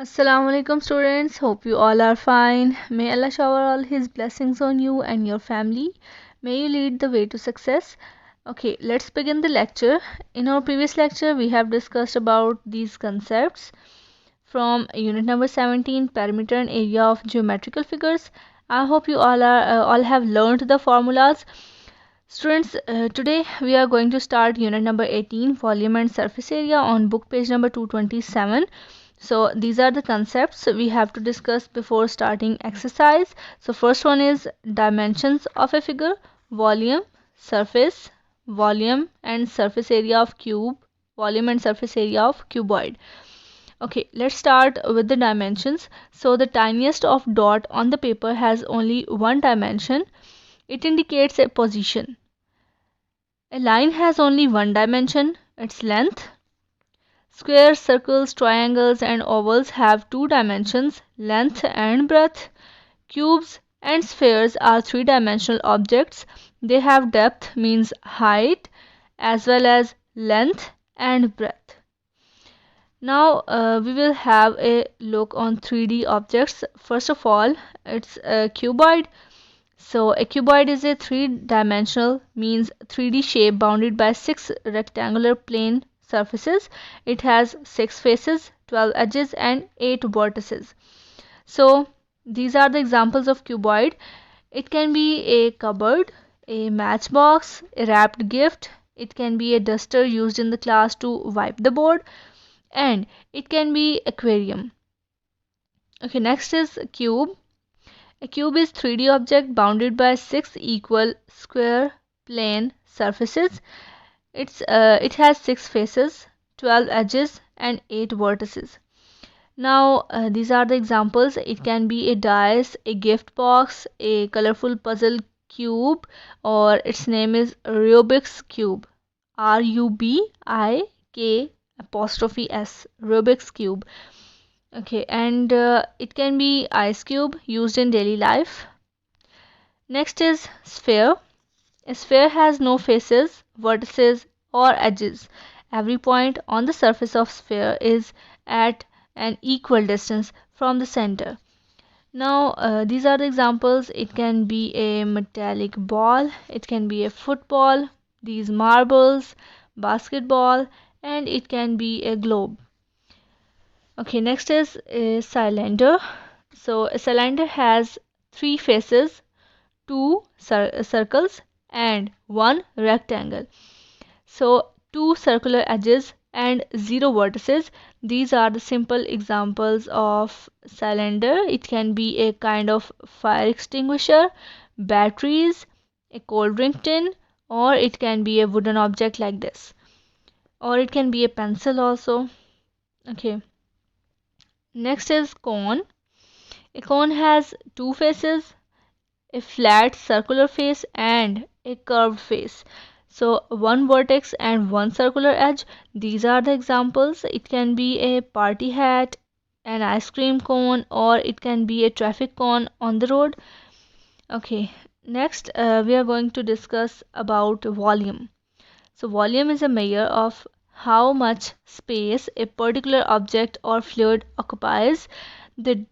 Assalamu alaikum students, hope you all are fine. May Allah shower all his blessings on you and your family. May you lead the way to success. Okay, let's begin the lecture. In our previous lecture we have discussed about these concepts from unit number 17, perimeter and area of geometrical figures. I hope you all have learned the formulas. Students, today we are going to start unit number 18, volume and surface area, on book page number 227. So these are the concepts we have to discuss before starting exercise. So first one is dimensions of a figure, volume, surface, volume and surface area of cube, volume and surface area of cuboid. Okay, let's start with the dimensions. So the tiniest of dot on the paper has only one dimension. It indicates a position. A line has only one dimension, its length. Squares, circles, triangles and ovals have two dimensions, length and breadth. Cubes and spheres are three-dimensional objects. They have depth, means height, as well as length and breadth. Now we will have a look on 3D objects. First of all, it's a cuboid. So a cuboid is a three-dimensional, means 3D shape bounded by six rectangular plane surfaces. It has 6 faces, 12 edges and 8 vertices. So these are the examples of cuboid. It can be a cupboard, a matchbox, a wrapped gift. It can be a duster used in the class to wipe the board, and it can be aquarium. Okay, next is cube. A cube is 3D object bounded by 6 equal square plane surfaces. It has 6 faces, 12 edges and 8 vertices. Now these are the examples. It can be a dice, a gift box, a colorful puzzle cube, or its name is Rubik's cube. RUBIK', Rubik's cube. Okay, and it can be ice cube used in daily life. Next is sphere. A sphere has no faces, vertices or edges. Every point on the surface of sphere is at an equal distance from the center. Now these are the examples. It can be a metallic ball, it can be a football, these marbles, basketball, and it can be a globe. Okay, next is a cylinder. So a cylinder has 3 faces, 2 circles and 1 rectangle. So 2 circular edges and 0 vertices. These are the simple examples of cylinder. It can be a kind of fire extinguisher, batteries, a cold drink tin, or it can be a wooden object like this, or it can be a pencil also. Okay, next is cone. A cone has 2 faces, a flat circular face and a curved face. So 1 vertex and 1 circular edge. These are the examples. It can be a party hat, an ice cream cone, or it can be a traffic cone on the road. Okay, next we are going to discuss about volume. So volume is a measure of how much space a particular object or fluid occupies. The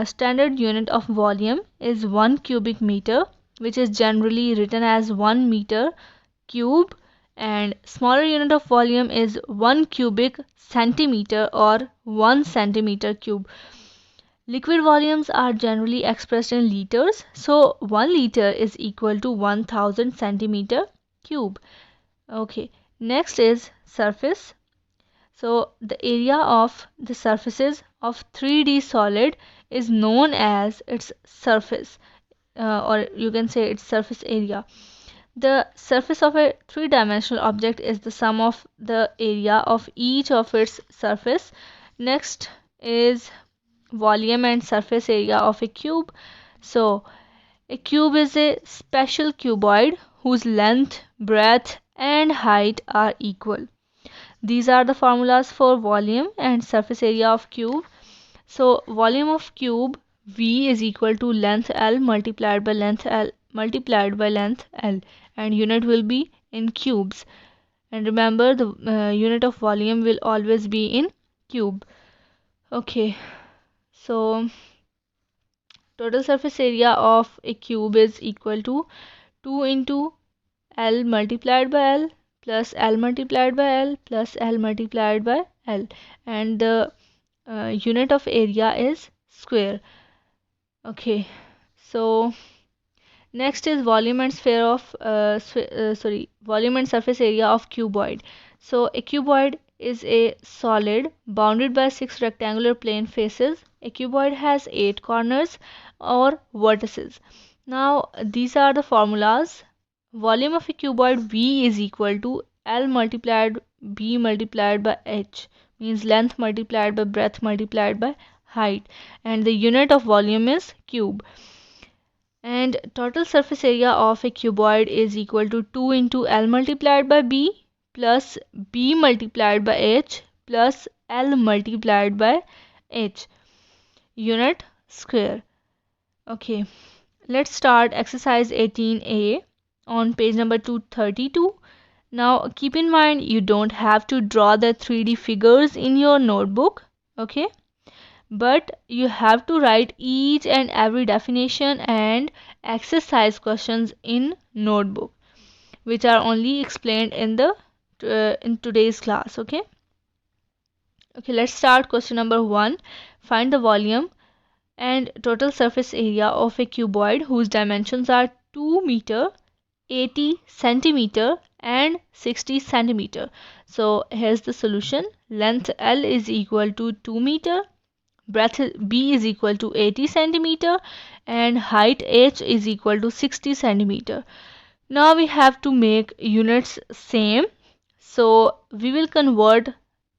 standard unit of volume is 1 cubic meter, which is generally written as 1 meter cube, and smaller unit of volume is 1 cubic centimeter or 1 centimeter cube. Liquid volumes are generally expressed in liters, so 1 liter is equal to 1000 centimeter cube. Okay, next is surface. So the area of the surfaces of 3D solid is known as its surface, or you can say its surface area. The surface of a three-dimensional object is the sum of the area of each of its surface. Next is volume and surface area of a cube. So a cube is a special cuboid whose length, breadth and height are equal. These are the formulas for volume and surface area of cube. So volume of cube, V is equal to length L multiplied by length L multiplied by length L, and unit will be in cubes. And remember, the unit of volume will always be in cube. Okay, So total surface area of a cube is equal to 2 into L multiplied by L plus L multiplied by L plus L multiplied by L, and the unit of area is square. Okay, so next is volume and sphere of volume and surface area of cuboid. So a cuboid is a solid bounded by 6 rectangular plane faces. A cuboid has 8 corners or vertices. Now these are the formulas. Volume of a cuboid V is equal to L multiplied B multiplied by H, means length multiplied by breadth multiplied by height, and the unit of volume is cube. And total surface area of a cuboid is equal to 2 into L multiplied by B plus B multiplied by H plus L multiplied by H, unit square. Okay, let's start exercise 18A on page number 232. Now keep in mind you don't have to draw the 3D figures in your notebook, okay? But you have to write each and every definition and exercise questions in notebook, which are only explained in the in today's class. Okay, let's start question number 1. Find the volume and total surface area of a cuboid whose dimensions are 2 meter, 80 centimeter and 60 centimeter. So here's the solution. Length L is equal to 2 meter, breadth B is equal to 80 centimeter, and height H is equal to 60 centimeter. Now we have to make units same, so we will convert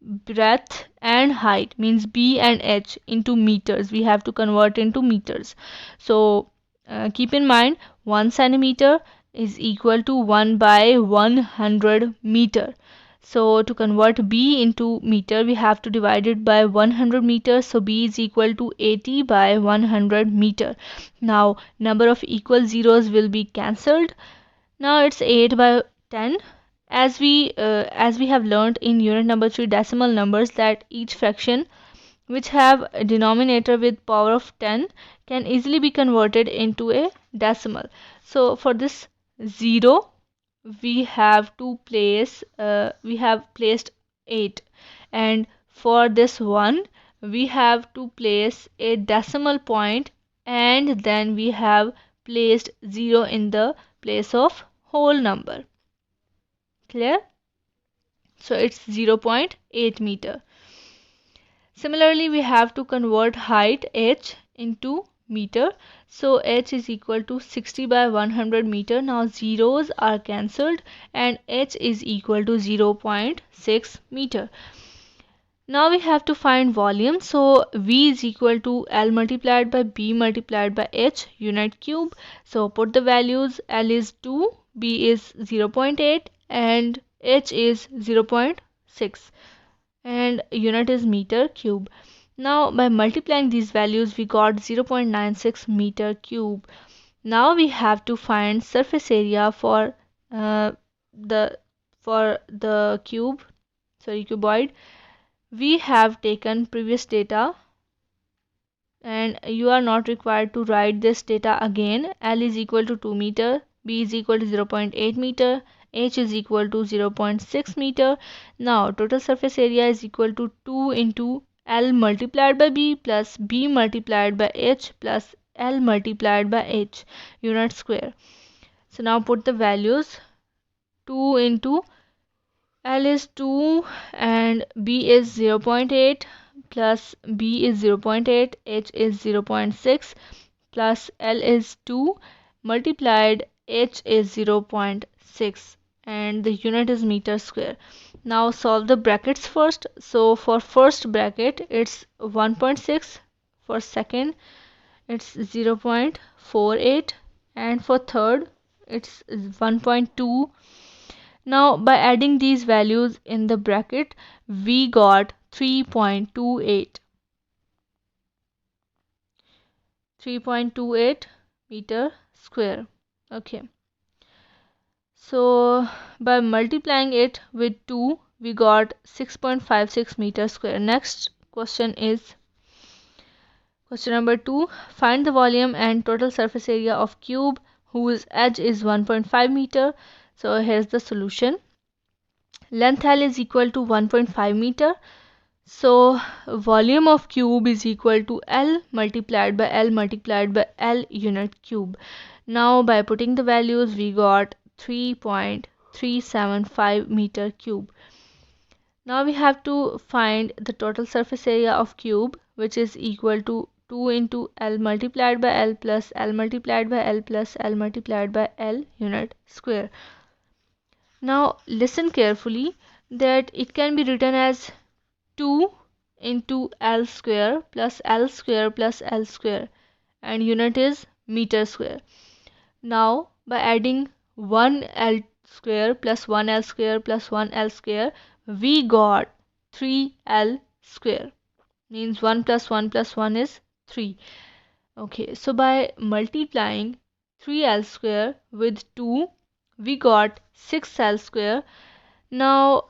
breadth and height, means B and H, into meters. We have to convert into meters. So keep in mind 1 centimeter is equal to 1 by 100 meter. So to convert B into meter, we have to divide it by 100 meters. So B is equal to 80 by 100 meter. Now number of equal zeros will be cancelled. Now it's 8 by 10. As we have learned in unit number 3 decimal numbers, that each fraction which have a denominator with power of 10 can easily be converted into a decimal. So for this 0 we have placed 8, and for this 1 we have to place a decimal point, and then we have placed 0 in the place of whole number. Clear? So it's 0.8 meter. Similarly, we have to convert height H into meter. So H is equal to 60 by 100 meter. Now zeros are cancelled and H is equal to 0.6 meter. Now we have to find volume. So V is equal to L multiplied by B multiplied by H, unit cube. So put the values. L is 2, B is 0.8 and H is 0.6, and unit is meter cube. Now by multiplying these values we got 0.96 meter cube. Now we have to find surface area for the cuboid. We have taken previous data and you are not required to write this data again. L is equal to 2 meter, B is equal to 0.8 meter, H is equal to 0.6 meter. Now total surface area is equal to 2 into L multiplied by B plus B multiplied by H plus L multiplied by H, unit square. So now put the values. 2 into L is 2 and B is 0.8 plus B is 0.8, H is 0.6 plus L is 2 multiplied H is 0.6, and the unit is meter square. Now solve the brackets first. So for first bracket it's 1.6, for second it's 0.48, and for third it's 1.2. Now by adding these values in the bracket we got 3.28 meter square. Okay, so by multiplying it with 2 we got 6.56 meter square. Next question is Question number 2. Find the volume and total surface area of cube whose edge is 1.5 meter. So here's the solution. Length L is equal to 1.5 meter. So volume of cube is equal to L multiplied by L multiplied by L unit cube. Now by putting the values we got 3.375 meter cube. Now we have to find the total surface area of cube, which is equal to 2 into L multiplied by L plus L multiplied by L plus L multiplied by L unit square. Now listen carefully that it can be written as 2 into L square plus L square plus L square, and unit is meter square. Now by adding 1 L square plus 1 L square plus 1 L square, we got 3L square, means 1 plus 1 plus 1 is 3. Okay, so by multiplying 3L square with 2, we got 6L square. Now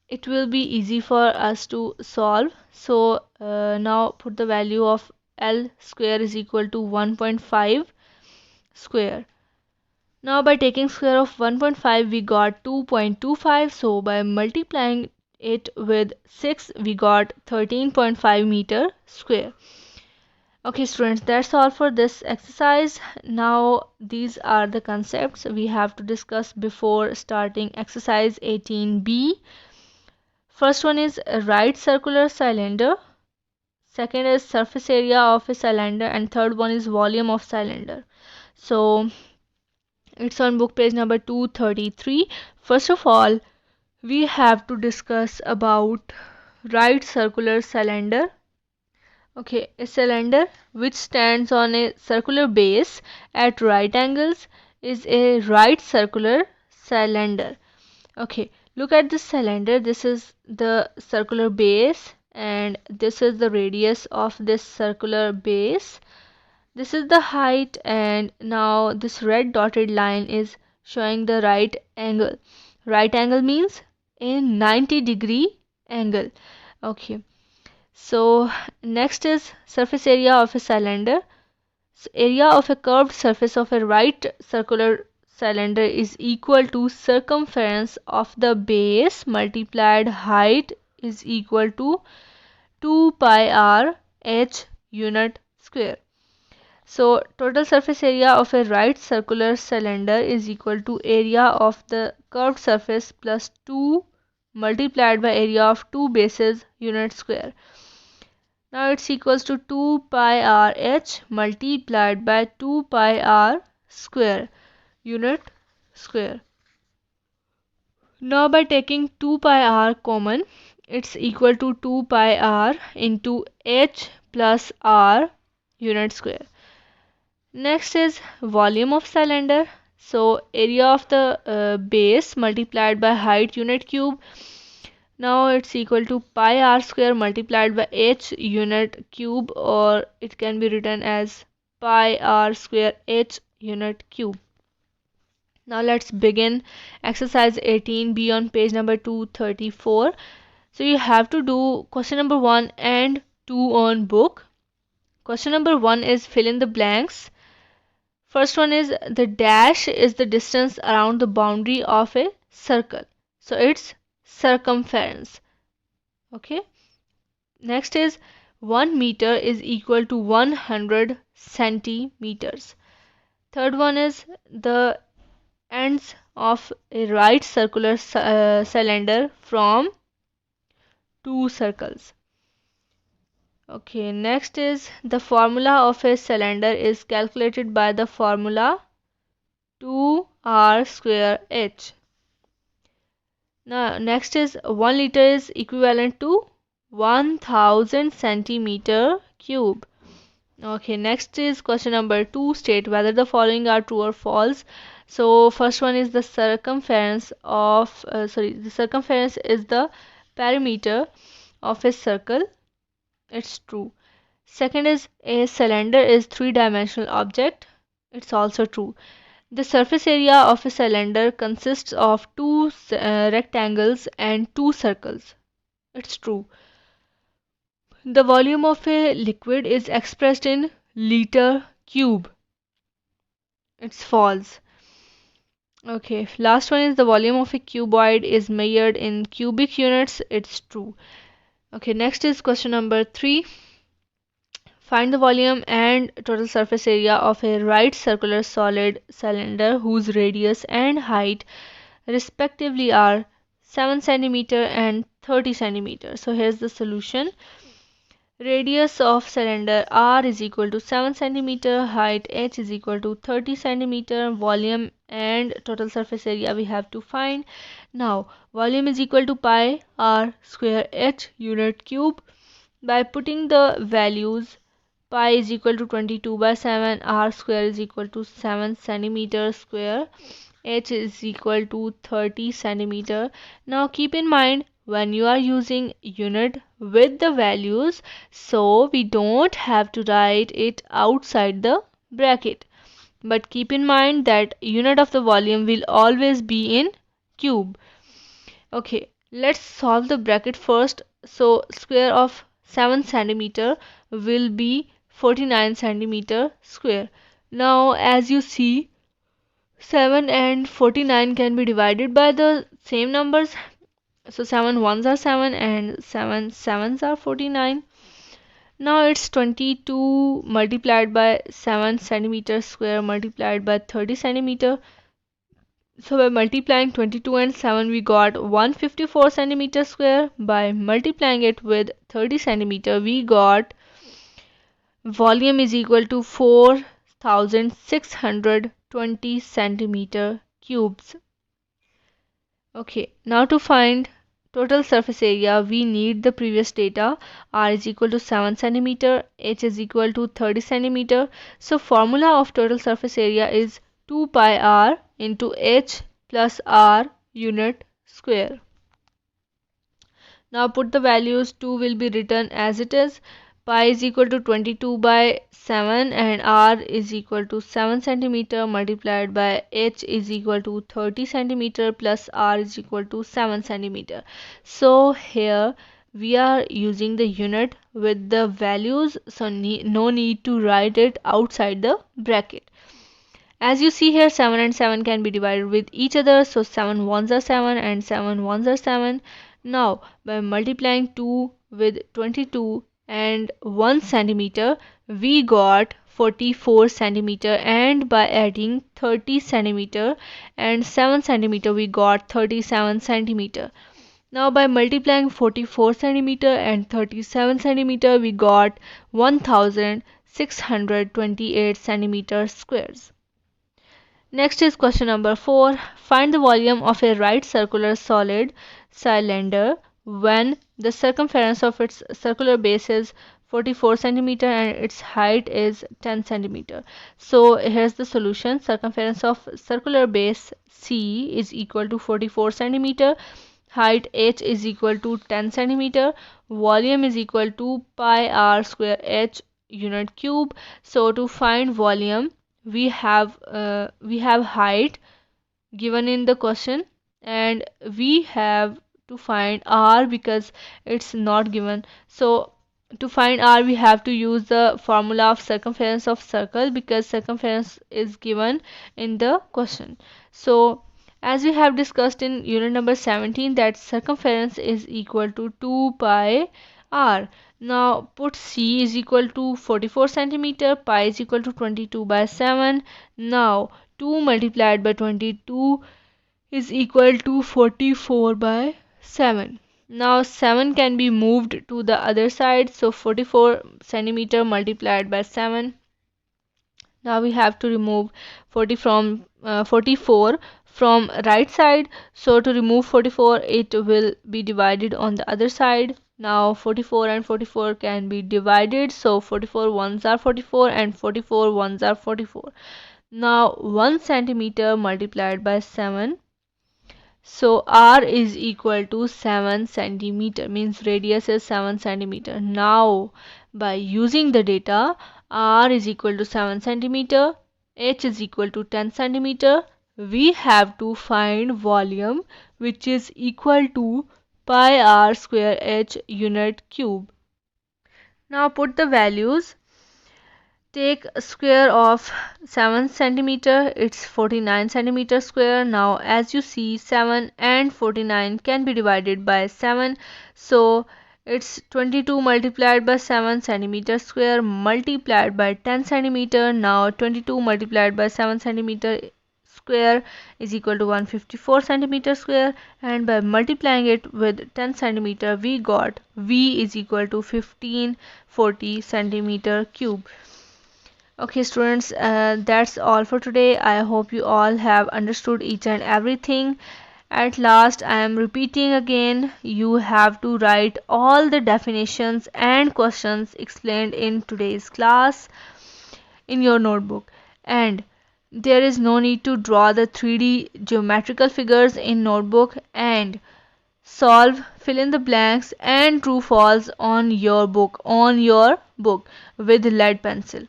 it will be easy for us to solve. So now put the value of L square is equal to 1.5 square. Now by taking square of 1.5 we got 2.25. So by multiplying it with 6 we got 13.5 meter square. Okay students, that's all for this exercise. Now these are the concepts we have to discuss before starting exercise 18b. First one is a right circular cylinder, second is surface area of a cylinder, and third one is volume of cylinder. So it's on book page number 233. First of all, we have to discuss about right circular cylinder. Okay, a cylinder which stands on a circular base at right angles is a right circular cylinder. Okay, look at this cylinder. This is the circular base and this is the radius of this circular base. This is the height, and now this red dotted line is showing the right angle. Right angle means a 90-degree angle. Okay, so next is surface area of a cylinder. So area of a curved surface of a right circular cylinder is equal to circumference of the base multiplied height is equal to 2 pi r h unit square. So total surface area of a right circular cylinder is equal to area of the curved surface plus 2 multiplied by area of two bases unit square. Now it's equals to 2 pi r h multiplied by 2 pi r square unit square. Now by taking 2 pi r common, it's equal to 2 pi r into h plus r unit square. Next is volume of cylinder. So area of the base multiplied by height unit cube. Now it's equal to pi r square multiplied by h unit cube, or it can be written as pi r square h unit cube. Now let's begin exercise 18b on page number 234. So you have to do question number 1 and 2 on book. Question number 1 is fill in the blanks. First one is the dash is the distance around the boundary of a circle. So it's circumference. Okay. Next is 1 meter is equal to 100 centimeters. Third one is the ends of a right circular cylinder from two circles. Okay, next is the formula of a cylinder is calculated by the formula 2r square h. Now next is 1 liter is equivalent to 1000 centimeter cube. Okay, next is question number 2. State whether the following are true or false. So first one is the circumference of the circumference is the perimeter of a circle. It's true. Second is a cylinder is three-dimensional object. It's also true. The surface area of a cylinder consists of two rectangles and two circles. It's true. The volume of a liquid is expressed in liter cube. It's false. Okay, last one is the volume of a cuboid is measured in cubic units. It's true. Okay, next is question number 3. Find the volume and total surface area of a right circular solid cylinder whose radius and height respectively are 7 centimeter and 30 centimeter. So here's the solution. Radius of cylinder R is equal to 7 centimeter, height h is equal to 30 centimeter, volume and total surface area we have to find. Now volume is equal to pi r square h unit cube. By putting the values, pi is equal to 22 by 7, r square is equal to 7 centimeter square, h is equal to 30 centimeter. Now keep in mind when you are using unit with the values, so we don't have to write it outside the bracket. But keep in mind that unit of the volume will always be in cube. Okay, let's solve the bracket first. So square of 7 centimeter will be 49 centimeter square. Now as you see, 7 and 49 can be divided by the same numbers. So 7 ones are 7 and 7 sevens are 49. Now it's 22 multiplied by 7 centimeter square multiplied by 30 centimeter. So by multiplying 22 and 7 we got 154 centimeter square. By multiplying it with 30 centimeter we got volume is equal to 4620 centimeter cubes. Okay, now to find total surface area we need the previous data. R is equal to 7 centimeter, H is equal to 30 centimeter. So formula of total surface area is 2 pi r into H plus R unit square. Now put the values. 2 will be written as it is. Pi is equal to 22 by 7 and R is equal to 7 centimeter multiplied by H is equal to 30 centimeter plus R is equal to 7 centimeter. So here we are using the unit with the values, so no need to write it outside the bracket. As you see here, 7 and 7 can be divided with each other. So 7 ones are 7 and 7 ones are 7. Now by multiplying 2 with 22 and 1 centimeter, we got 44 centimeter, and by adding 30 centimeter and 7 centimeter, we got 37 centimeter. Now by multiplying 44 centimeter and 37 centimeter, we got 1628 centimeter squares. Next is question number 4. Find the volume of a right circular solid cylinder when the circumference of its circular base is 44 centimeter and its height is 10 centimeter. So here's the solution. Circumference of circular base C is equal to 44 centimeter. Height h is equal to 10 centimeter. Volume is equal to pi r square h unit cube. So to find volume, we have height given in the question, and we have to find r because it's not given. So to find r we have to use the formula of circumference of circle because circumference is given in the question. So as we have discussed in unit number 17 that circumference is equal to 2 pi r. Now put C is equal to 44 centimeter, pi is equal to 22 by 7. Now 2 multiplied by 22 is equal to 44 by 7. Now 7 can be moved to the other side, so 44 centimeter multiplied by 7. Now we have to remove 44 from right side. So to remove 44, it will be divided on the other side. Now 44 and 44 can be divided. So 44 ones are 44 and 44 ones are 44. Now 1 centimeter multiplied by 7. So r is equal to 7 centimeter, means radius is 7 centimeter. Now by using the data, r is equal to 7 centimeter, h is equal to 10 centimeter, we have to find volume which is equal to pi r square h unit cube. Now put the values. Take a square of 7 centimeter, it's 49 centimeter square. Now as you see, 7 and 49 can be divided by 7, so it's 22 multiplied by 7 centimeter square multiplied by 10 centimeter. Now 22 multiplied by 7 centimeter square is equal to 154 centimeter square, and by multiplying it with 10 centimeter we got V is equal to 1540 centimeter cube. Okay students, that's all for today. I hope you all have understood each and everything. At last I am repeating again, you have to write all the definitions and questions explained in today's class in your notebook, and there is no need to draw the 3D geometrical figures in notebook, and solve, fill in the blanks and true false on your book with lead pencil.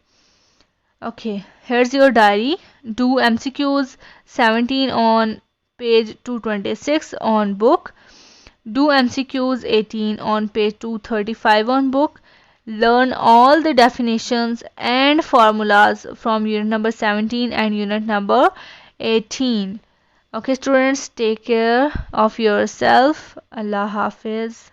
Okay, here's your diary. Do MCQs 17 on page 226 on book. Do MCQs 18 on page 235 on book. Learn all the definitions and formulas from unit number 17 and unit number 18. Okay students, take care of yourself. Allah Hafiz.